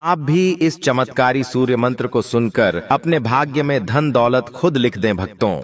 आप भी इस चमत्कारी सूर्य मंत्र को सुनकर अपने भाग्य में धन दौलत खुद लिख दें भक्तों।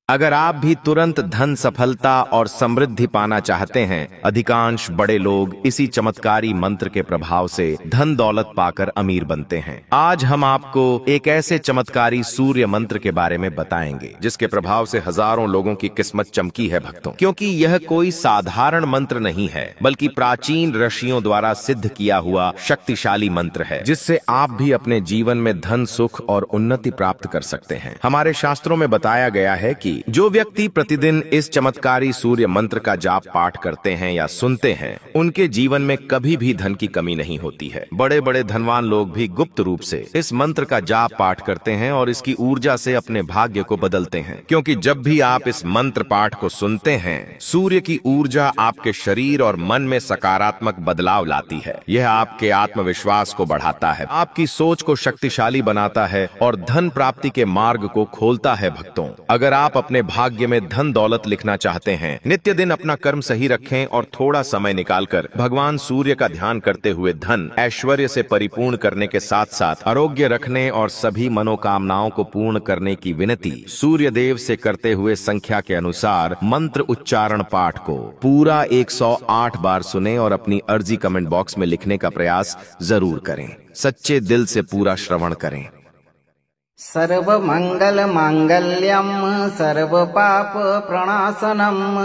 अगर आप भी तुरंत धन सफलता और समृद्धि पाना चाहते हैं, अधिकांश बड़े लोग इसी चमत्कारी मंत्र के प्रभाव से धन दौलत पाकर अमीर बनते हैं। आज हम आपको एक ऐसे चमत्कारी सूर्य मंत्र के बारे में बताएंगे जिसके प्रभाव से हजारों लोगों की किस्मत चमकी है भक्तों। क्योंकि यह कोई साधारण मंत्र नहीं है, बल्कि प्राचीन ऋषियों द्वारा सिद्ध किया हुआ शक्तिशाली मंत्र है, जिससे आप भी अपने जीवन में धन सुख और उन्नति प्राप्त कर सकते हैं। हमारे शास्त्रों में बताया गया है कि जो व्यक्ति प्रतिदिन इस चमत्कारी सूर्य मंत्र का जाप पाठ करते हैं या सुनते हैं, उनके जीवन में कभी भी धन की कमी नहीं होती है। बड़े बड़े धनवान लोग भी गुप्त रूप से इस मंत्र का जाप पाठ करते हैं और इसकी ऊर्जा से अपने भाग्य को बदलते हैं। क्योंकि जब भी आप इस मंत्र पाठ को सुनते हैं, सूर्य की ऊर्जा आपके शरीर और मन में सकारात्मक बदलाव लाती है। यह आपके आत्मविश्वास को बढ़ाता है, आपकी सोच को शक्तिशाली बनाता है और धन प्राप्ति के मार्ग को खोलता है भक्तों। अगर आप अपने भाग्य में धन दौलत लिखना चाहते हैं, नित्य दिन अपना कर्म सही रखें और थोड़ा समय निकालकर भगवान सूर्य का ध्यान करते हुए धन ऐश्वर्य से परिपूर्ण करने के साथ साथ आरोग्य रखने और सभी मनोकामनाओं को पूर्ण करने की विनती सूर्य देव से करते हुए संख्या के अनुसार मंत्र उच्चारण पाठ को पूरा 108 बार सुने और अपनी अर्जी कमेंट बॉक्स में लिखने का प्रयास जरूर करें। सच्चे दिल से पूरा श्रवण करें। सर्वमंगल मांगल्यम सर्वपाप प्रणाशनम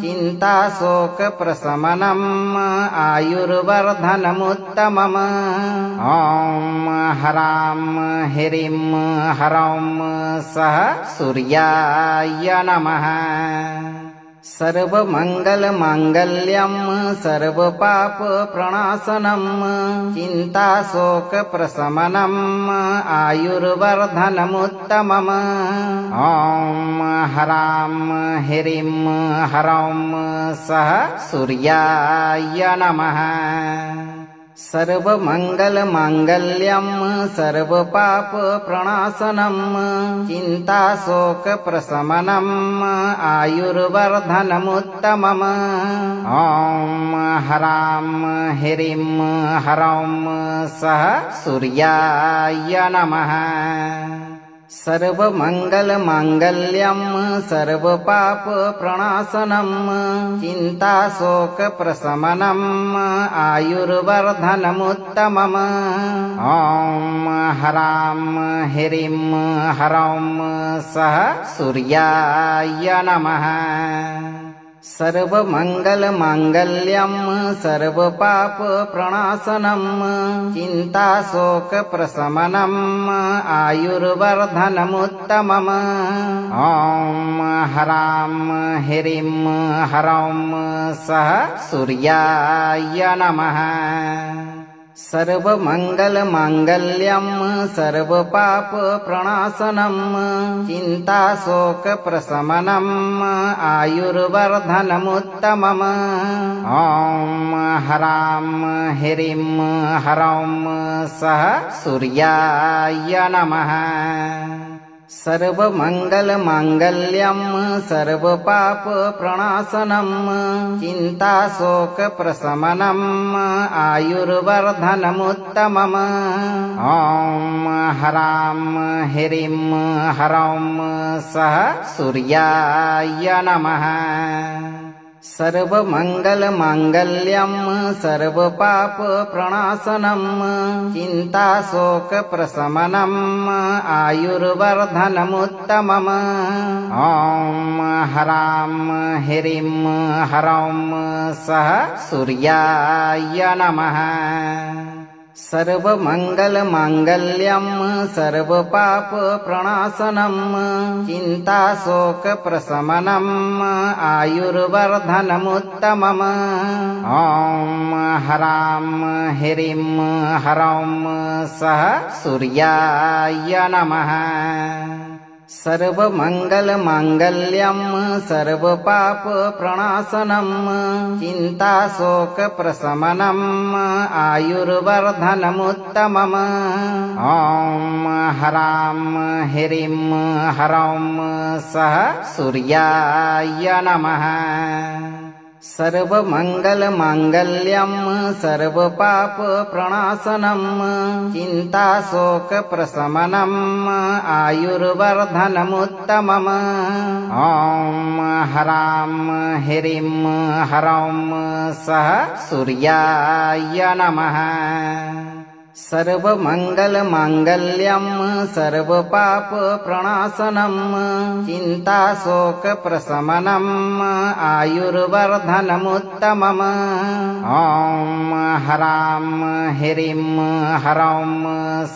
चिंता शोक प्रशमनम आयुर्वर्धनमुत्तमम। ओम हराम ह्रीं हरौं सः सूर्याय नमः। सर्वमंगल मांगल्यम सर्वपाप प्रणाशनम चिंता शोक प्रशमनम आयुर्वर्धनमुत्तमम। ओम हराम ह्रीं हरौं सः सूर्याय नमः। सर्वमंगल मांगल्यम सर्वपाप प्रणाशनम चिंता शोक प्रशमनम आयुर्वर्धनमुत्तमम। ओम हराम ह्रीं हरौं सः सूर्याय नमः। सर्वमंगल मांगल्यम सर्वपाप प्रणाशनम चिंता शोक प्रशमनम आयुर्वर्धनमुत्तमम। ओम हराम ह्रीं हरौं सः सूर्याय नमः। सर्वमंगल मांगल्यम सर्वपाप प्रणाशनम चिंता शोक प्रशमनम आयुर्वर्धनमुत्तमम। ओम हराम ह्रीं हरौं सः सूर्याय नमः। सर्वमंगल मांगल्यम सर्वपाप प्रणाशनम चिंता शोक प्रशमनम आयुर्वर्धनमुत्तमम। ओम हराम ह्रीं हरौं सः सूर्याय नमः। सर्वमंगल मांगल्यम सर्वपाप प्रणाशनम चिंता शोक प्रशमनम आयुर्वर्धनमुत्तमम। ओम हराम ह्रीं हरौं सः सूर्याय नमः। सर्वमंगल मांगल्यम सर्वपाप प्रणाशनम चिंता शोक प्रशमनम आयुर्वर्धनमुत्तमम। ओम हराम ह्रीं हरौं सः सूर्याय नमः। सर्वमंगल मांगल्यम सर्वपाप प्रणाशनम चिंता शोक प्रशमनम आयुर्वर्धनमुत्तमम। ओम हराम ह्रीं हरौं सः सूर्याय नमः। सर्वमंगल मांगल्यम सर्वपाप प्रणाशनम चिंता शोक प्रशमनम आयुर्वर्धनमुत्तमम। ओम हराम ह्रीं हरौं सः सूर्याय नमः। सर्वमङ्गलमाङ्गल्यं सर्वपापप्रणाशनं चिन्ताशोकप्रशमनम् आयुर्वर्धनमुत्तमम् ॐ ह्रां ह्रीं ह्रौं सः सूर्याय नमः सर्वमङ्गलमाङ्गल्यं सर्वपापप्रणाशनं चिन्ताशोकप्रशमनम् आयुर्वर्धनमुत्तमम् ॐ ह्रां ह्रीं ह्रौं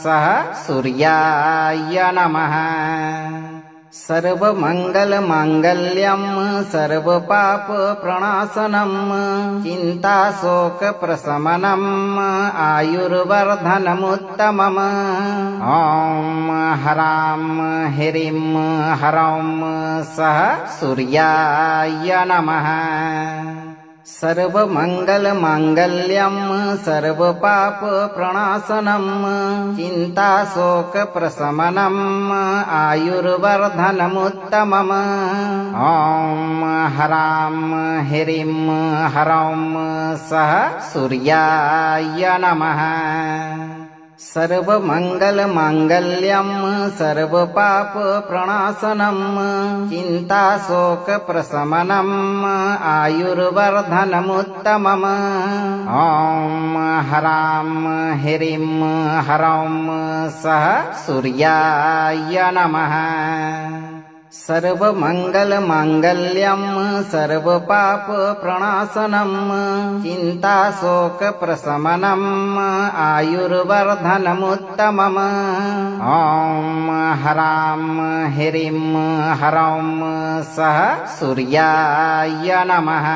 सः सूर्याय नमः सर्वमङ्गलमाङ्गल्यं सर्वपापप्रणाशनं चिन्ताशोकप्रशमनम् आयुर्वर्धनमुत्तमम् ॐ ह्रां ह्रीं ह्रौं सः सूर्याय नमः सर्वमङ्गलमाङ्गल्यं सर्वपापप्रणाशनं चिन्ताशोकप्रशमनम् आयुर्वर्धनमुत्तमम् ॐ ह्रां ह्रीं ह्रौं सः सूर्याय नमः सर्वमङ्गलमाङ्गल्यं सर्वपापप्रणाशनं चिन्ताशोकप्रशमनम् आयुर्वर्धनमुत्तमम् ॐ ह्रां ह्रीं ह्रौं सः सूर्याय नमः सर्वमङ्गलमाङ्गल्यं सर्वपापप्रणाशनं चिन्ताशोकप्रशमनम् आयुर्वर्धनमुत्तमम् ॐ ह्रां ह्रीं ह्रौं सः सूर्याय नमः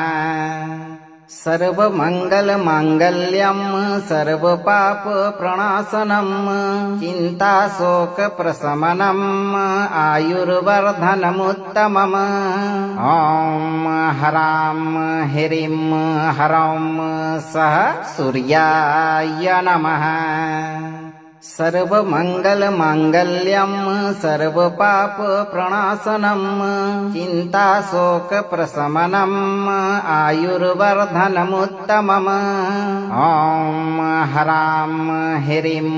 सर्वमङ्गलमाङ्गल्यं सर्वपापप्रणाशनं चिन्ताशोकप्रशमनम् आयुर्वर्धनमुत्तमम् ॐ ह्रां ह्रीं ह्रौं सः सूर्याय नमः सर्वमङ्गलमाङ्गल्यं सर्वपापप्रणाशनं चिन्ताशोकप्रशमनम् आयुर्वर्धनमुत्तमम् ॐ ह्रां ह्रीं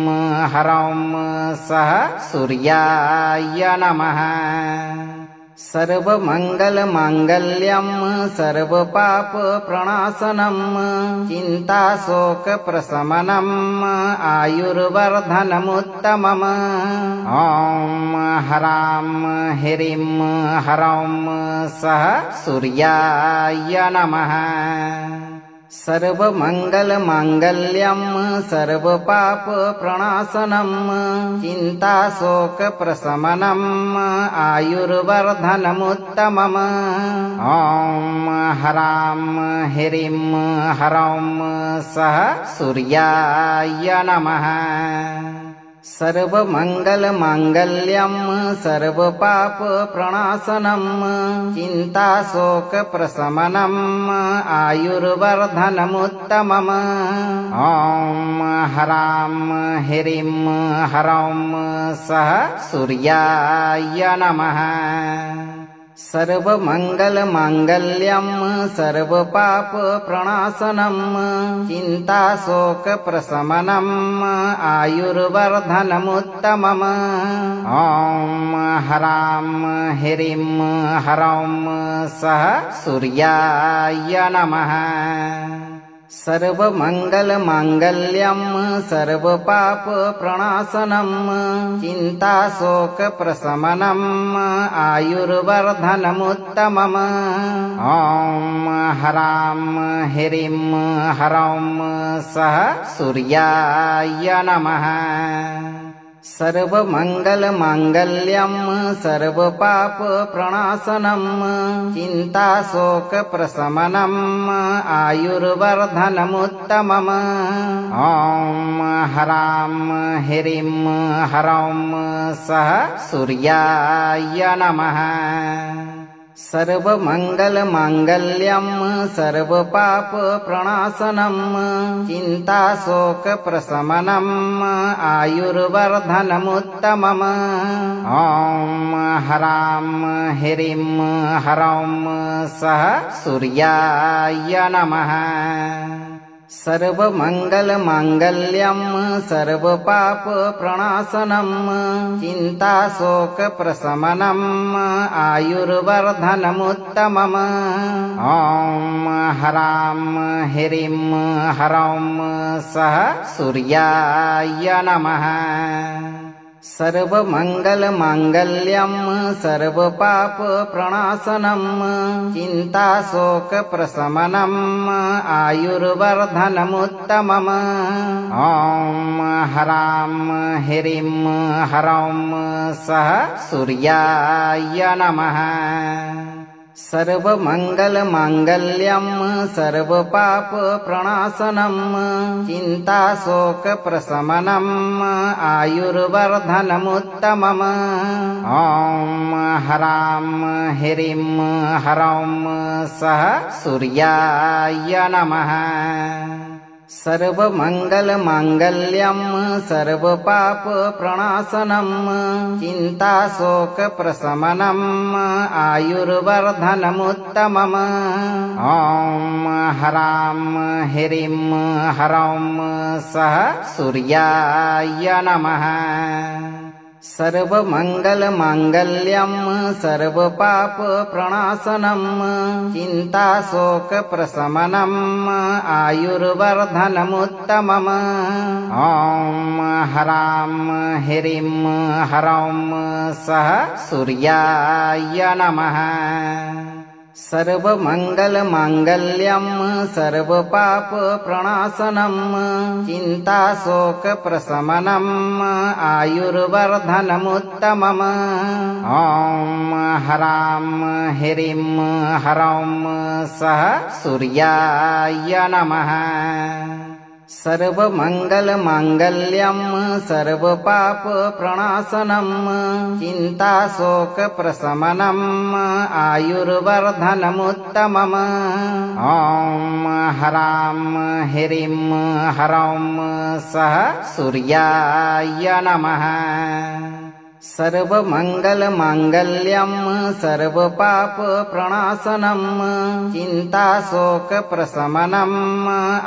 ह्रौं सः सूर्याय नमः सर्वमङ्गलमाङ्गल्यं सर्वपापप्रणाशनं चिन्ताशोकप्रशमनम् आयुर्वर्धनमुत्तमम् ॐ ह्रां ह्रीं ह्रौं सः सूर्याय नमः सर्वमङ्गलमाङ्गल्यं सर्वपापप्रणाशनं चिन्ताशोकप्रशमनम् आयुर्वर्धनमुत्तमम् ॐ ह्रां ह्रीं ह्रौं सः सूर्याय नमः सर्वमङ्गलमाङ्गल्यं सर्वपापप्रणाशनं चिन्ताशोकप्रशमनम् आयुर्वर्धनमुत्तमम् ॐ ह्रां ह्रीं ह्रौं सः सूर्याय नमः सर्वमङ्गलमाङ्गल्यं सर्वपापप्रणाशनं चिन्ताशोकप्रशमनम् आयुर्वर्धनमुत्तमम् ॐ ह्रां ह्रीं ह्रौं सः सूर्याय नमः सर्वमङ्गलमाङ्गल्यं सर्वपापप्रणाशनं चिन्ताशोकप्रशमनम् आयुर्वर्धनमुत्तमम् ॐ ह्रां ह्रीं ह्रौं सः सूर्याय नमः सर्वमङ्गलमाङ्गल्यं सर्वपापप्रणाशनं चिन्ताशोकप्रशमनम् आयुर्वर्धनमुत्तमम् ॐ ह्रां ह्रीं ह्रौं सः सूर्याय नमः सर्वमङ्गलमाङ्गल्यं सर्वपापप्रणाशनं चिन्ताशोकप्रशमनम् आयुर्वर्धनमुत्तमम् ॐ ह्रां ह्रीं ह्रौं सः सूर्याय नमः सर्वमङ्गलमाङ्गल्यं सर्वपापप्रणाशनं चिन्ताशोकप्रशमनम् आयुर्वर्धनमुत्तमम् ॐ ह्रां ह्रीं ह्रौं सः सूर्याय नमः सर्वमङ्गलमाङ्गल्यं सर्वपापप्रणाशनं चिन्ताशोकप्रशमनम् आयुर्वर्धनमुत्तमम् ॐ ह्रां ह्रीं ह्रौं सः सूर्याय नमः सर्वमङ्गलमाङ्गल्यं सर्वपापप्रणाशनं चिन्ताशोकप्रशमनम् आयुर्वर्धनमुत्तमम् ॐ ह्रां ह्रीं ह्रौं सः सूर्याय नमः सर्वमङ्गलमाङ्गल्यं सर्वपापप्रणाशनं चिन्ताशोकप्रशमनम् आयुर्वर्धनमुत्तमम् ॐ ह्रां ह्रीं ह्रौं सः सूर्याय नमः सर्वमङ्गलमाङ्गल्यं सर्वपापप्रणाशनं चिन्ताशोकप्रशमनम् आयुर्वर्धनमुत्तमम् ॐ ह्रां ह्रीं ह्रौं सः सूर्याय नमः सर्वमङ्गलमाङ्गल्यं सर्वपापप्रणाशनं चिन्ताशोकप्रशमनम् आयुर्वर्धनमुत्तमम् ॐ ह्रां ह्रीं ह्रौं सः सूर्याय नमः सर्वमङ्गलमाङ्गल्यं सर्वपापप्रणाशनं चिन्ताशोकप्रशमनम् आयुर्वर्धनमुत्तमम् ॐ ह्रां ह्रीं ह्रौं सः सूर्याय नमः सर्वमङ्गलमाङ्गल्यं सर्वपापप्रणाशनं चिन्ताशोकप्रशमनम्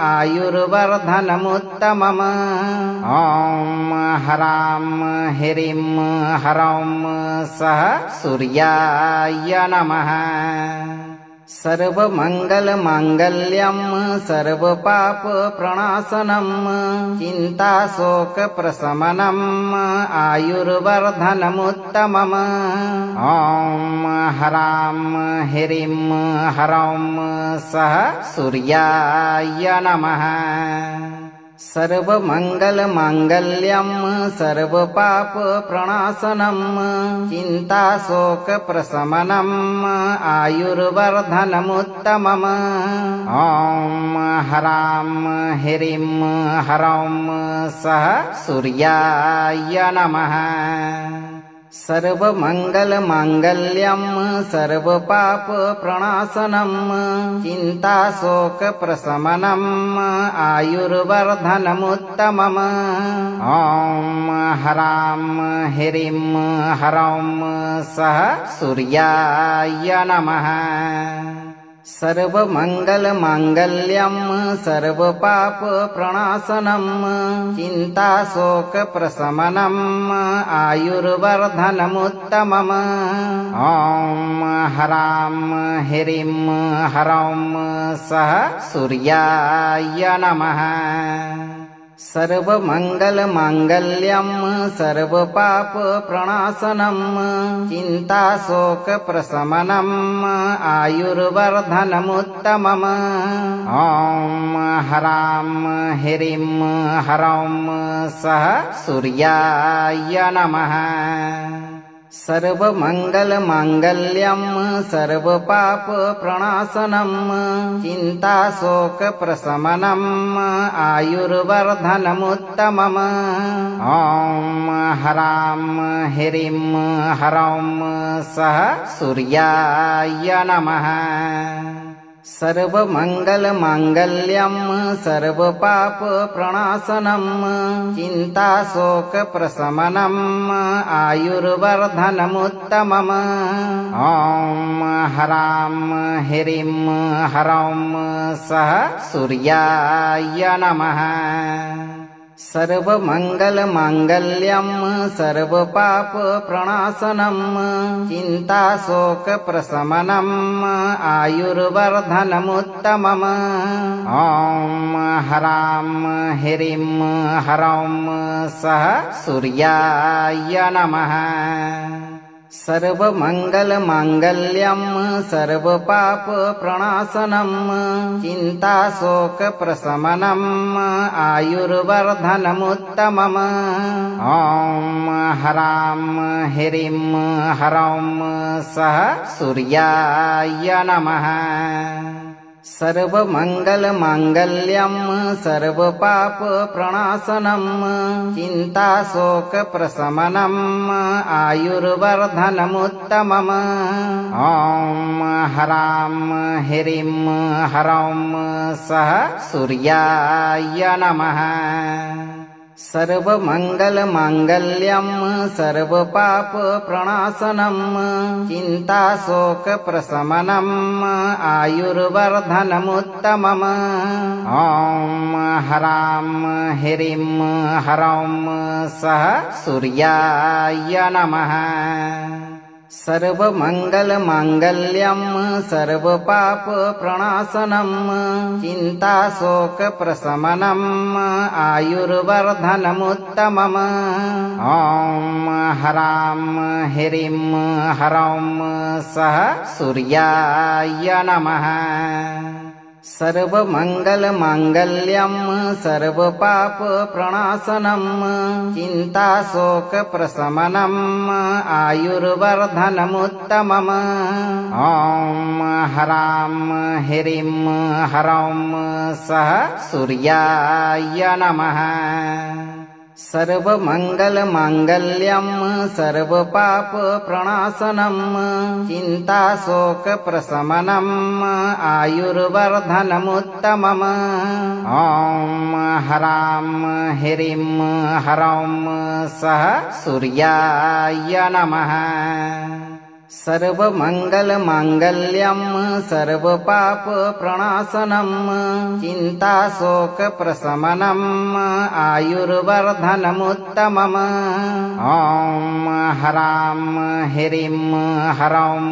आयुर्वर्धनमुत्तमम् ॐ ह्रां ह्रीं ह्रौं सः सूर्याय नमः सर्वमङ्गलमाङ्गल्यं सर्वपापप्रणाशनं चिन्ताशोकप्रशमनम् आयुर्वर्धनमुत्तमम् ॐ ह्रां ह्रीं ह्रौं सः सूर्याय नमः सर्वमङ्गलमाङ्गल्यं सर्वपापप्रणाशनं चिन्ताशोकप्रशमनम् आयुर्वर्धनमुत्तमम् ॐ ह्रां ह्रीं ह्रौं सः सूर्याय नमः सर्वमङ्गलमाङ्गल्यं सर्वपापप्रणाशनं चिन्ताशोकप्रशमनम् आयुर्वर्धनमुत्तमम् ॐ ह्रां ह्रीं ह्रौं सः सूर्याय नमः सर्वमङ्गलमाङ्गल्यं सर्वपापप्रणाशनं चिन्ताशोकप्रशमनम् आयुर्वर्धनमुत्तमम् ॐ ह्रां ह्रीं ह्रौं सः सूर्याय नमः सर्वमङ्गलमाङ्गल्यं सर्वपापप्रणाशनं चिन्ताशोकप्रशमनम् आयुर्वर्धनमुत्तमम् ॐ ह्रां ह्रीं ह्रौं सः सूर्याय नमः सर्वमङ्गलमाङ्गल्यं सर्वपापप्रणाशनं चिन्ताशोकप्रशमनम् आयुर्वर्धनमुत्तमम् ॐ ह्रां ह्रीं ह्रौं सः सूर्याय नमः सर्वमङ्गलमाङ्गल्यं सर्वपापप्रणाशनं चिन्ताशोकप्रशमनम् आयुर्वर्धनमुत्तमम् ॐ ह्रां ह्रीं ह्रौं सः सूर्याय नमः सर्वमङ्गलमाङ्गल्यं सर्वपापप्रणाशनं चिन्ताशोकप्रशमनम् आयुर्वर्धनमुत्तमम् ॐ ह्रां ह्रीं ह्रौं सः सूर्याय नमः सर्वमङ्गलमाङ्गल्यं सर्वपापप्रणाशनं चिन्ताशोकप्रशमनम् आयुर्वर्धनमुत्तमम् ॐ ह्रां ह्रीं ह्रौं सः सूर्याय नमः सर्वमङ्गलमाङ्गल्यं सर्वपापप्रणाशनं चिन्ताशोकप्रशमनम् आयुर्वर्धनमुत्तमम् ॐ ह्रां ह्रीं ह्रौं सः सूर्याय नमः सर्वमङ्गलमाङ्गल्यं सर्वपापप्रणाशनं चिन्ताशोकप्रशमनम् आयुर्वर्धनमुत्तमम् ॐ ह्रां ह्रीं ह्रौं सः सूर्याय नमः सर्वमङ्गलमाङ्गल्यं सर्वपापप्रणाशनं चिन्ताशोकप्रशमनम् आयुर्वर्धनमुत्तमम् ॐ ह्रां ह्रीं ह्रौं सः सूर्याय नमः सर्वमङ्गलमाङ्गल्यं सर्वपापप्रणाशनं चिन्ताशोकप्रशमनम् आयुर्वर्धनमुत्तमम् ॐ ह्रां ह्रीं ह्रौं सः सूर्याय नमः सर्वमङ्गलमाङ्गल्यं सर्वपापप्रणाशनं चिन्ताशोकप्रशमनम् आयुर्वर्धनमुत्तमम् ॐ ह्रां ह्रीं ह्रौं सः सूर्याय नमः सर्वमङ्गलमाङ्गल्यं सर्वपापप्रणाशनं चिन्ताशोकप्रशमनम् आयुर्वर्धनमुत्तमम् ॐ ह्रां ह्रीं ह्रौं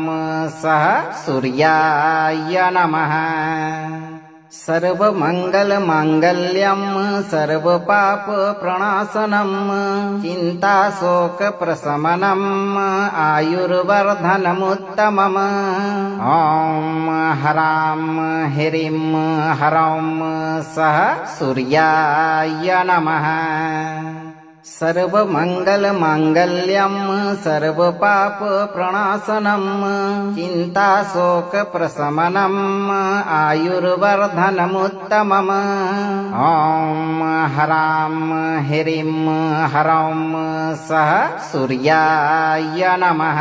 सः सूर्याय नमः सर्वमङ्गलमाङ्गल्यं सर्वपापप्रणाशनं चिन्ताशोकप्रशमनम् आयुर्वर्धनमुत्तमम् ॐ ह्रां ह्रीं ह्रौं सः सूर्याय नमः सर्वमङ्गलमाङ्गल्यं सर्वपापप्रणाशनं चिन्ताशोकप्रशमनम् आयुर्वर्धनमुत्तमम् ॐ ह्रां ह्रीं ह्रौं सः सूर्याय नमः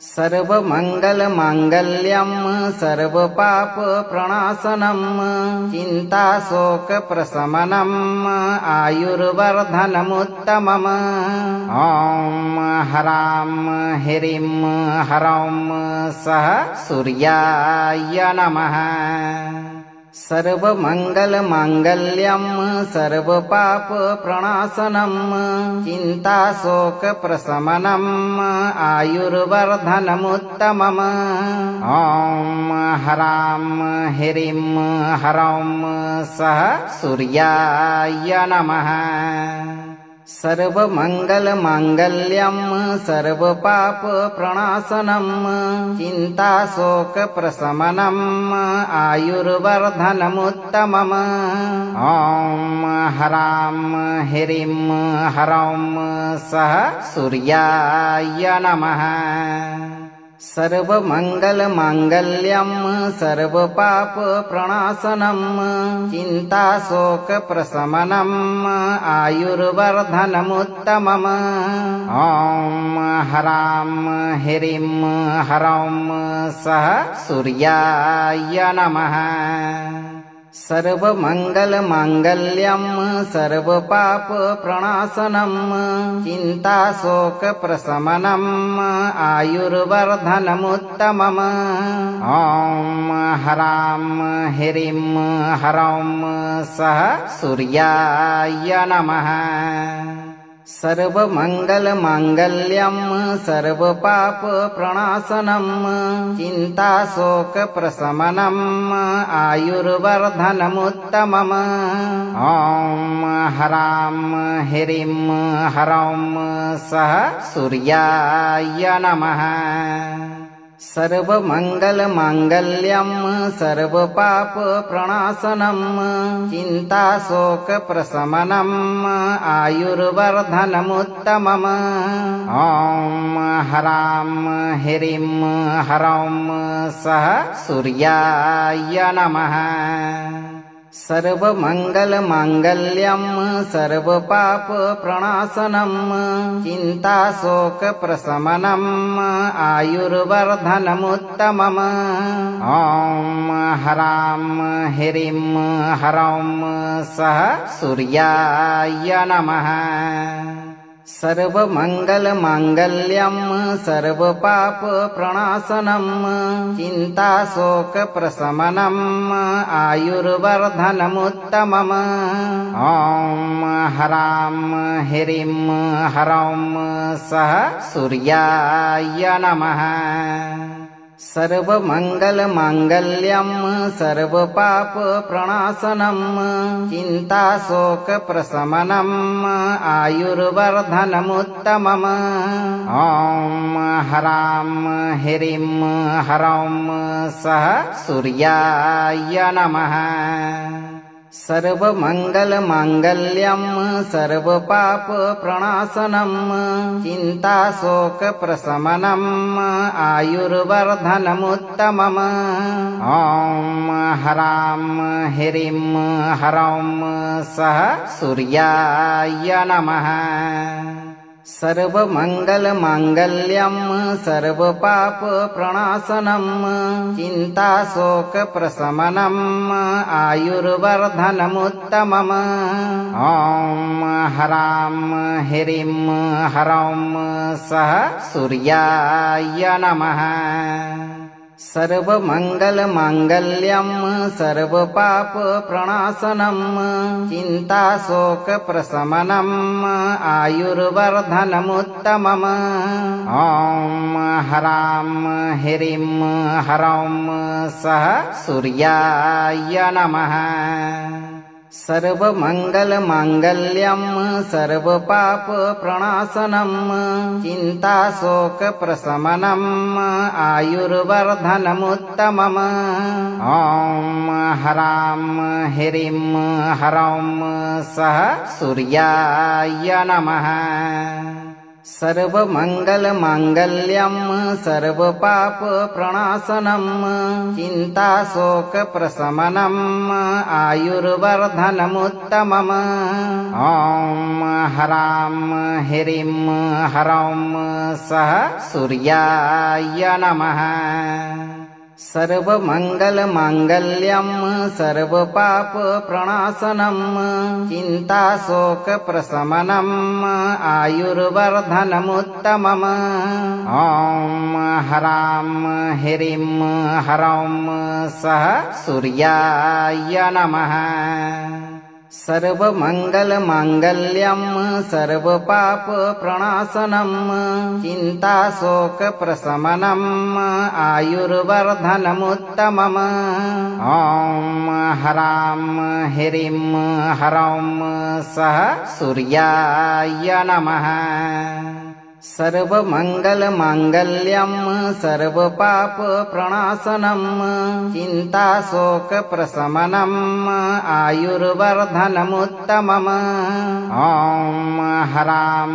सर्वमङ्गलमाङ्गल्यं सर्वपापप्रणाशनं चिन्ताशोकप्रशमनम् आयुर्वर्धनमुत्तमम् ॐ ह्रां ह्रीं ह्रौं सः सूर्याय नमः सर्वमङ्गलमाङ्गल्यं सर्वपापप्रणाशनं चिन्ताशोकप्रशमनम् आयुर्वर्धनमुत्तमम् ॐ ह्रां ह्रीं ह्रौं सः सूर्याय नमः सर्वमङ्गलमाङ्गल्यं सर्वपापप्रणाशनं चिन्ताशोकप्रशमनम् आयुर्वर्धनमुत्तमम् ॐ ह्रां ह्रीं ह्रौं सः सूर्याय नमः सर्वमङ्गलमाङ्गल्यं सर्वपापप्रणाशनं चिन्ताशोकप्रशमनम् आयुर्वर्धनमुत्तमम् ॐ ह्रां ह्रीं ह्रौं सः सूर्याय नमः सर्वमङ्गलमाङ्गल्यं सर्वपापप्रणाशनं चिन्ताशोकप्रशमनम् आयुर्वर्धनमुत्तमम् ॐ ह्रां ह्रीं ह्रौं सः सूर्याय नमः सर्वमङ्गलमाङ्गल्यं सर्वपापप्रणाशनं चिन्ताशोकप्रशमनम् आयुर्वर्धनमुत्तमम् ॐ ह्रां ह्रीं ह्रौं सः सूर्याय नमः सर्वमङ्गलमाङ्गल्यं सर्वपापप्रणाशनं चिन्ताशोकप्रशमनम् आयुर्वर्धनमुत्तमम् ॐ ह्रां ह्रीं ह्रौं सः सूर्याय नमः सर्वमङ्गलमाङ्गल्यं सर्वपापप्रणाशनं चिन्ताशोकप्रशमनम् आयुर्वर्धनमुत्तमम् ॐ ह्रां ह्रीं ह्रौं सः सूर्याय नमः सर्वमङ्गलमाङ्गल्यं सर्वपापप्रणाशनं चिन्ताशोकप्रशमनम् आयुर्वर्धनमुत्तमम् ॐ ह्रां ह्रीं ह्रौं सः सूर्याय नमः सर्वमङ्गलमाङ्गल्यं सर्वपापप्रणाशनं चिन्ताशोकप्रशमनम् आयुर्वर्धनमुत्तमम् ॐ ह्रां ह्रीं ह्रौं सः सूर्याय नमः सर्वमङ्गलमाङ्गल्यं सर्वपापप्रणाशनं चिन्ताशोकप्रशमनम् आयुर्वर्धनमुत्तमम् ॐ ह्रां ह्रीं ह्रौं सः सूर्याय नमः सर्वमङ्गलमाङ्गल्यं सर्वपापप्रणाशनं चिन्ताशोकप्रशमनम् आयुर्वर्धनमुत्तमम् ॐ ह्रां ह्रीं ह्रौं सः सूर्याय नमः सर्वमङ्गलमाङ्गल्यं सर्वपापप्रणाशनं चिन्ताशोकप्रशमनम् आयुर्वर्धनमुत्तमम् ॐ ह्रां ह्रीं ह्रौं सः सूर्याय नमः सर्वमङ्गलमाङ्गल्यं सर्वपापप्रणाशनं चिन्ताशोकप्रशमनम् आयुर्वर्धनमुत्तमम् ॐ ह्रां ह्रीं ह्रौं सः सूर्याय नमः सर्वमङ्गलमाङ्गल्यं सर्वपापप्रणाशनं चिन्ताशोकप्रशमनम् आयुर्वर्धनमुत्तमम् ॐ ह्रां ह्रीं ह्रौं सः सूर्याय नमः सर्वमङ्गलमाङ्गल्यं सर्वपापप्रणाशनं चिन्ताशोकप्रशमनम् आयुर्वर्धनमुत्तमम् ॐ ह्रां ह्रीं ह्रौं सः सूर्याय नमः सर्वमङ्गलमाङ्गल्यं सर्वपापप्रणाशनं चिन्ताशोकप्रशमनम् आयुर्वर्धनमुत्तमम् ॐ ह्रां ह्रीं ह्रौं सः सूर्याय नमः सर्वमङ्गलमाङ्गल्यं सर्वपापप्रणाशनं चिन्ताशोकप्रशमनम् आयुर्वर्धनमुत्तमम् ॐ ह्रां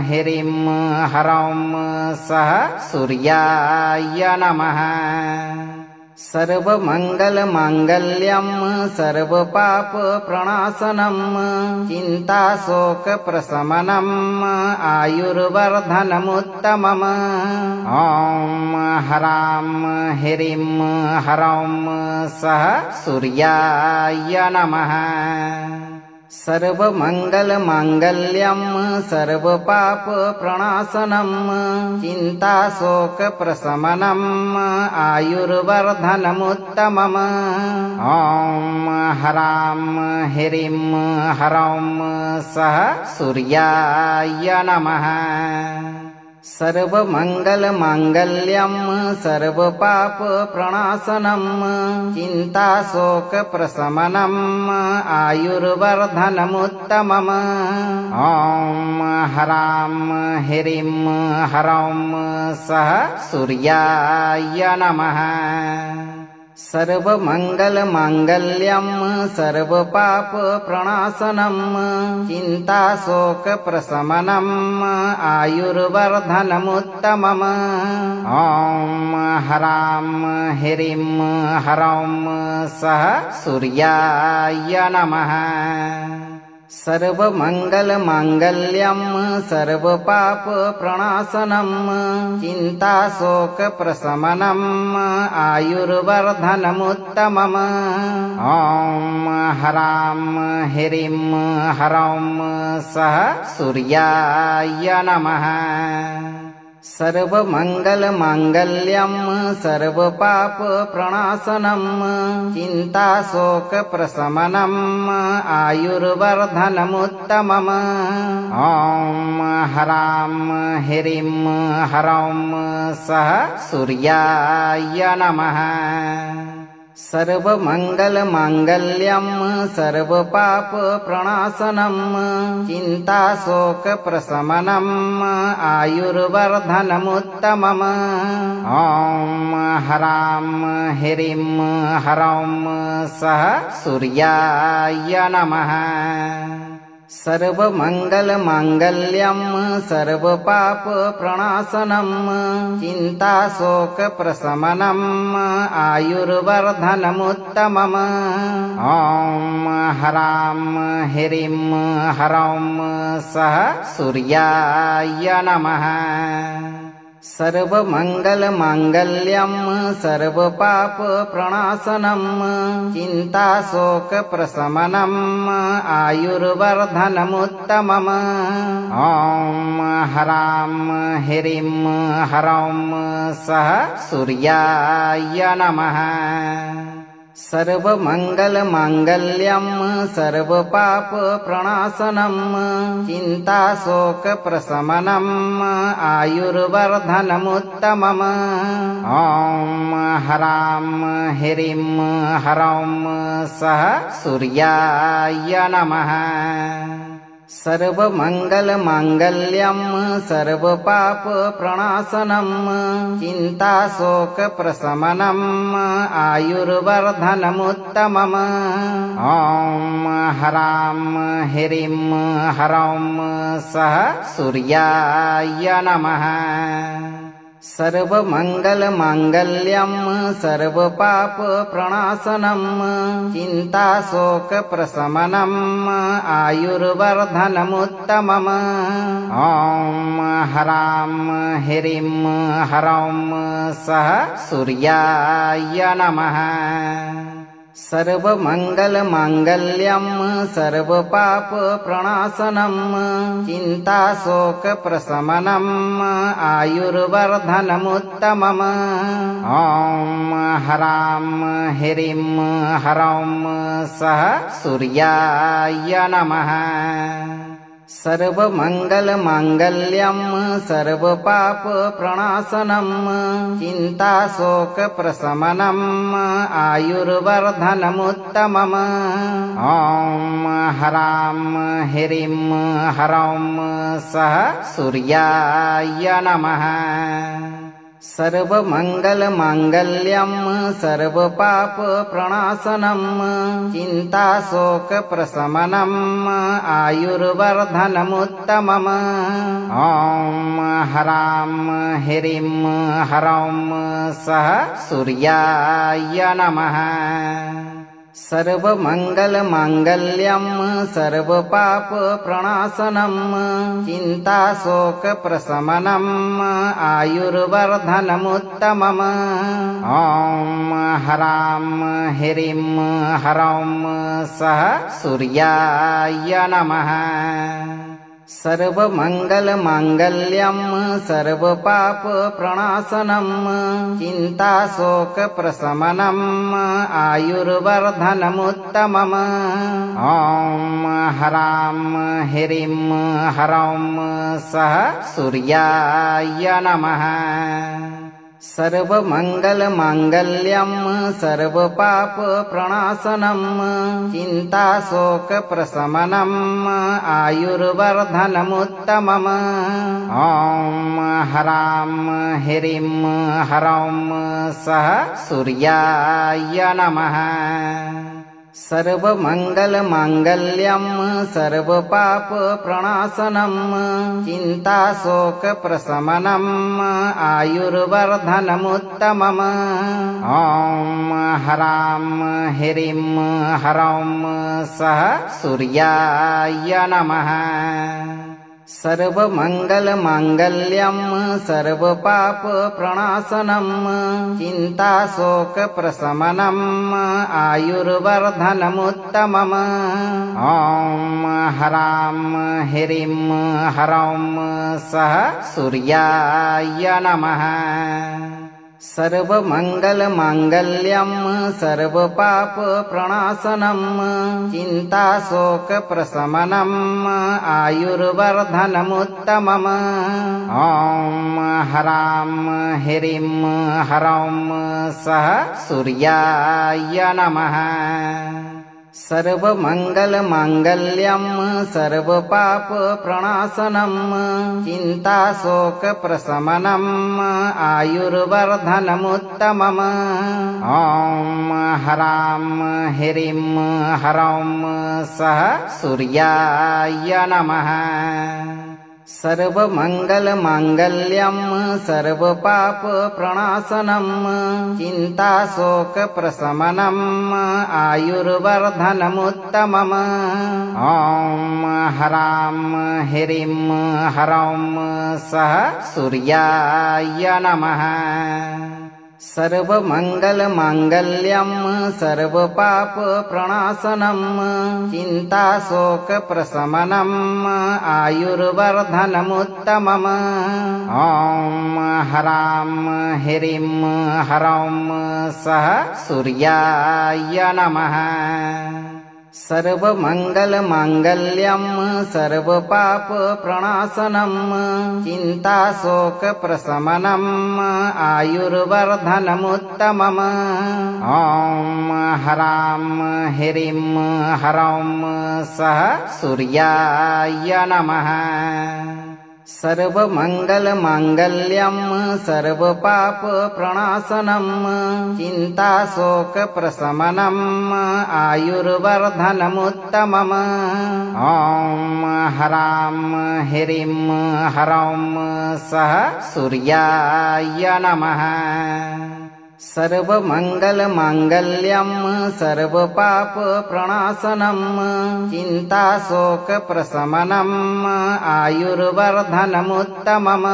ह्रीं ह्रौं सः सूर्याय नमः सर्वमङ्गलमाङ्गल्यं सर्वपापप्रणाशनं चिन्ताशोकप्रशमनम् आयुर्वर्धनमुत्तमम् ॐ ह्रां ह्रीं ह्रौं सः सूर्याय नमः सर्वमङ्गलमाङ्गल्यं सर्वपापप्रणाशनं चिन्ताशोकप्रशमनम् आयुर्वर्धनमुत्तमम् ॐ ह्रां ह्रीं ह्रौं सः सूर्याय नमः सर्वमङ्गलमाङ्गल्यं सर्वपापप्रणाशनं चिन्ताशोकप्रशमनम् आयुर्वर्धनमुत्तमम् ॐ ह्रां ह्रीं ह्रौं सः सूर्याय नमः सर्वमङ्गलमाङ्गल्यं सर्वपापप्रणाशनं चिन्ताशोकप्रशमनम् आयुर्वर्धनमुत्तमम् ॐ ह्रां ह्रीं ह्रौं सः सूर्याय नमः सर्वमङ्गलमाङ्गल्यं सर्वपापप्रणाशनं चिन्ताशोकप्रशमनम् आयुर्वर्धनमुत्तमम् ॐ ह्रां ह्रीं ह्रौं सः सूर्याय नमः सर्वमङ्गलमाङ्गल्यं सर्वपापप्रणाशनं चिन्ताशोकप्रशमनम् आयुर्वर्धनमुत्तमम् ॐ ह्रां ह्रीं ह्रौं सः सूर्याय नमः सर्वमङ्गलमाङ्गल्यं सर्वपापप्रणाशनं चिन्ताशोकप्रशमनम् आयुर्वर्धनमुत्तमम् ॐ ह्रां ह्रीं ह्रौं सः सूर्याय नमः सर्वमङ्गलमाङ्गल्यं सर्वपापप्रणाशनं चिन्ताशोकप्रशमनम् आयुर्वर्धनमुत्तमम् ॐ ह्रां ह्रीं ह्रौं सः सूर्याय नमः सर्वमङ्गलमाङ्गल्यं सर्वपापप्रणाशनं चिन्ताशोकप्रशमनम् आयुर्वर्धनमुत्तमम् ॐ ह्रां ह्रीं ह्रौं सः सूर्याय नमः सर्वमङ्गलमाङ्गल्यं सर्वपापप्रणाशनं चिन्ताशोकप्रशमनम् आयुर्वर्धनमुत्तमम् ॐ ह्रां ह्रीं ह्रौं सः सूर्याय नमः सर्वमङ्गलमाङ्गल्यं सर्वपापप्रणाशनं चिन्ताशोकप्रशमनम् आयुर्वर्धनमुत्तमम् ॐ ह्रां ह्रीं ह्रौं सः सूर्याय नमः सर्वमङ्गलमाङ्गल्यं सर्वपापप्रणाशनं चिन्ताशोकप्रशमनम् आयुर्वर्धनमुत्तमम् ॐ ह्रां ह्रीं ह्रौं सः सूर्याय नमः सर्वमङ्गलमाङ्गल्यं सर्वपापप्रणाशनं चिन्ताशोकप्रशमनम् आयुर्वर्धनमुत्तमम् ॐ ह्रां ह्रीं ह्रौं सः सूर्याय नमः सर्वमङ्गलमाङ्गल्यं सर्वपापप्रणाशनं चिन्ताशोकप्रशमनम् आयुर्वर्धनमुत्तमम् ॐ ह्रां ह्रीं ह्रौं सः सूर्याय नमः सर्वमङ्गलमाङ्गल्यं सर्वपापप्रणाशनं चिन्ताशोकप्रशमनम् आयुर्वर्धनमुत्तमम् ॐ ह्रां ह्रीं ह्रौं सः सूर्याय नमः सर्वमङ्गलमाङ्गल्यं सर्वपापप्रणाशनं चिन्ताशोकप्रशमनम् आयुर्वर्धनमुत्तमम् ॐ ह्रां ह्रीं ह्रौं सः सूर्याय नमः सर्वमङ्गलमाङ्गल्यं सर्वपापप्रणाशनं चिन्ताशोकप्रशमनम् आयुर्वर्धनमुत्तमम् ॐ ह्रां ह्रीं ह्रौं सः सूर्याय नमः सर्वमङ्गलमाङ्गल्यं सर्वपापप्रणाशनं चिन्ताशोकप्रशमनम् आयुर्वर्धनमुत्तमम् ॐ ह्रां ह्रीं ह्रौं सः सूर्याय नमः सर्वमङ्गलमाङ्गल्यं सर्वपापप्रणाशनं चिन्ताशोकप्रशमनम् आयुर्वर्धनमुत्तमम् ॐ ह्रां ह्रीं ह्रौं सः सूर्याय नमः सर्वमङ्गलमाङ्गल्यं सर्वपापप्रणाशनं चिन्ताशोकप्रशमनम् आयुर्वर्धनमुत्तमम् ॐ ह्रां ह्रीं ह्रौं सः सूर्याय नमः सर्वमङ्गलमाङ्गल्यं सर्वपापप्रणाशनं चिन्ताशोकप्रशमनम् आयुर्वर्धनमुत्तमम् ॐ ह्रां ह्रीं ह्रौं सः सूर्याय नमः सर्वमङ्गलमाङ्गल्यं सर्वपापप्रणाशनं चिन्ताशोकप्रशमनम् आयुर्वर्धनमुत्तमम् ॐ ह्रां ह्रीं ह्रौं सः सूर्याय नमः सर्वमङ्गलमाङ्गल्यं सर्वपापप्रणाशनं चिन्ताशोकप्रशमनम् आयुर्वर्धनमुत्तमम् ॐ ह्रां ह्रीं ह्रौं सः सूर्याय नमः सर्वमङ्गलमाङ्गल्यं सर्वपापप्रणाशनं चिन्ताशोकप्रशमनम् आयुर्वर्धनमुत्तमम् ॐ ह्रां ह्रीं ह्रौं सः सूर्याय नमः सर्वमङ्गलमाङ्गल्यं सर्वपापप्रणाशनं चिन्ताशोकप्रशमनम् आयुर्वर्धनमुत्तमम् ॐ ह्रां ह्रीं ह्रौं सः सूर्याय नमः सर्वमङ्गलमाङ्गल्यं सर्वपापप्रणाशनं चिन्ताशोकप्रशमनम् आयुर्वर्धनमुत्तमम् ॐ ह्रां ह्रीं ह्रौं सः सूर्याय नमः सर्वमङ्गलमाङ्गल्यं सर्वपापप्रणाशनं चिन्ताशोकप्रशमनम् आयुर्वर्धनमुत्तमम्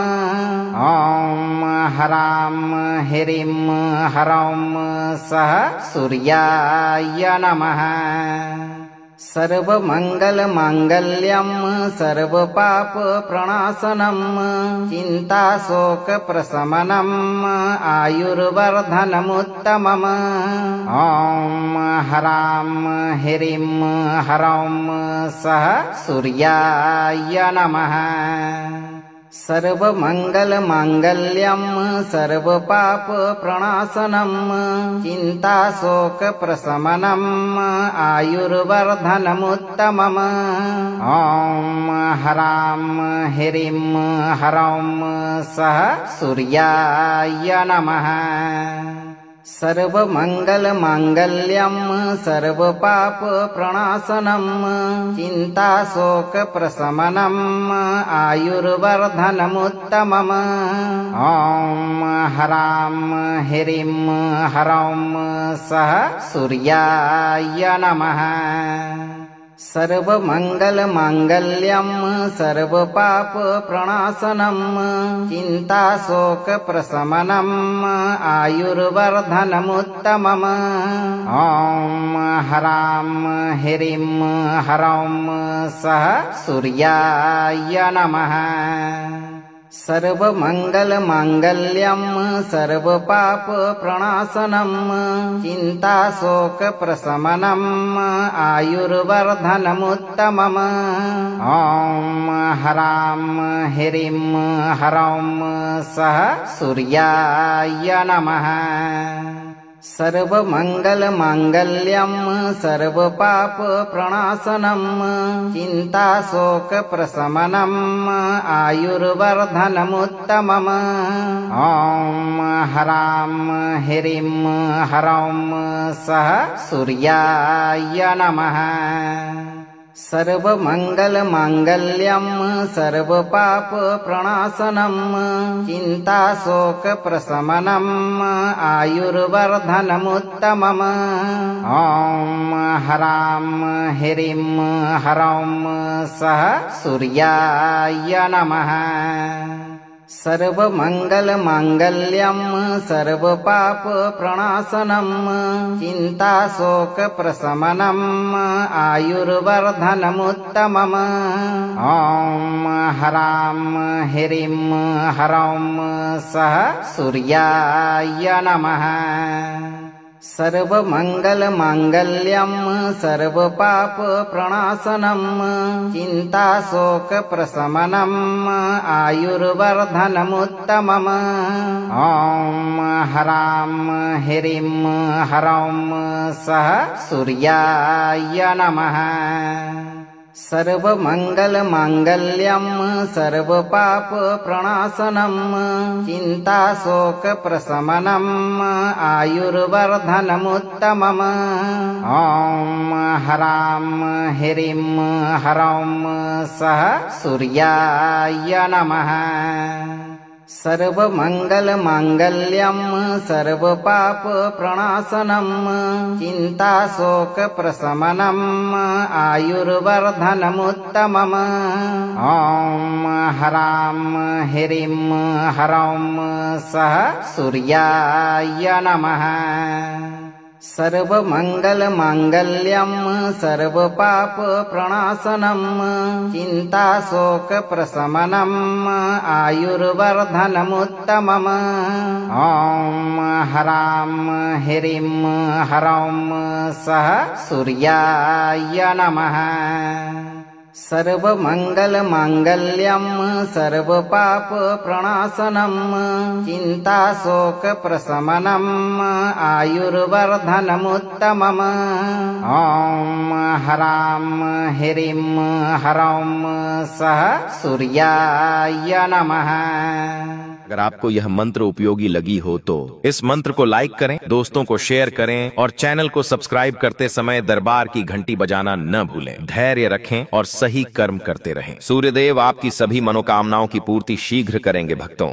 ॐ ह्रां ह्रीं ह्रौं सः सूर्याय नमः सर्वमङ्गलमाङ्गल्यं सर्वपापप्रणाशनं चिन्ताशोकप्रशमनम् आयुर्वर्धनमुत्तमम् ॐ ह्रां ह्रीं ह्रौं सः सूर्याय नमः सर्वमङ्गलमाङ्गल्यं सर्वपापप्रणाशनं चिन्ताशोकप्रशमनम् आयुर्वर्धनमुत्तमम् ॐ ह्रां ह्रीं ह्रौं सः सूर्याय नमः सर्वमङ्गलमाङ्गल्यं सर्वपापप्रणाशनं चिन्ताशोकप्रशमनम् आयुर्वर्धनमुत्तमम् ॐ ह्रां ह्रीं ह्रौं सः सूर्याय नमः सर्वमङ्गलमाङ्गल्यं सर्वपापप्रणाशनं चिन्ताशोकप्रशमनम् आयुर्वर्धनमुत्तमम् ॐ ह्रां ह्रीं ह्रौं सः सूर्याय नमः सर्वमङ्गलमाङ्गल्यं सर्वपापप्रणाशनं चिन्ताशोकप्रशमनम् आयुर्वर्धनमुत्तमम् ॐ ह्रां ह्रीं ह्रौं सः सूर्याय नमः सर्वमङ्गलमाङ्गल्यं सर्वपापप्रणाशनं चिन्ताशोकप्रशमनम् आयुर्वर्धनमुत्तमम् ॐ ह्रां ह्रीं ह्रौं सः सूर्याय नमः सर्वमङ्गलमाङ्गल्यं सर्वपापप्रणाशनं चिन्ताशोकप्रशमनम् आयुर्वर्धनमुत्तमम् ॐ ह्रां ह्रीं ह्रौं सः सूर्याय नमः सर्वमङ्गलमाङ्गल्यं सर्वपापप्रणाशनं चिन्ताशोकप्रशमनम् आयुर्वर्धनमुत्तमम् ॐ ह्रां ह्रीं ह्रौं सः सूर्याय नमः सर्वमङ्गलमाङ्गल्यं सर्वपापप्रणाशनं चिन्ताशोकप्रशमनम् आयुर्वर्धनमुत्तमम् ॐ ह्रां ह्रीं ह्रौं सः सूर्याय नमः सर्वमङ्गलमाङ्गल्यं सर्वपापप्रणाशनं चिन्ताशोकप्रशमनम् आयुर्वर्धनमुत्तमम् ॐ ह्रां ह्रीं ह्रौं सः सूर्याय नमः सर्वमङ्गलमाङ्गल्यं सर्वपापप्रणाशनं चिन्ताशोकप्रशमनम् आयुर्वर्धनमुत्तमम् ॐ ह्रां ह्रीं ह्रौं सः सूर्याय नमः सर्वमङ्गलमाङ्गल्यं सर्वपापप्रणाशनं चिन्ताशोकप्रशमनम् आयुर्वर्धनमुत्तमम् ॐ ह्रां ह्रीं ह्रौं सः सूर्याय नमः सर्वमङ्गलमाङ्गल्यं सर्वपापप्रणाशनं चिन्ताशोकप्रशमनम् आयुर्वर्धनमुत्तमम् ॐ ह्रां ह्रीं ह्रौं सः सूर्याय नमः। अगर आपको यह मंत्र उपयोगी लगी हो तो इस मंत्र को लाइक करें, दोस्तों को शेयर करें और चैनल को सब्सक्राइब करते समय दरबार की घंटी बजाना न भूलें। धैर्य रखें और सही कर्म करते रहें। सूर्यदेव आपकी सभी मनोकामनाओं की पूर्ति शीघ्र करेंगे भक्तों।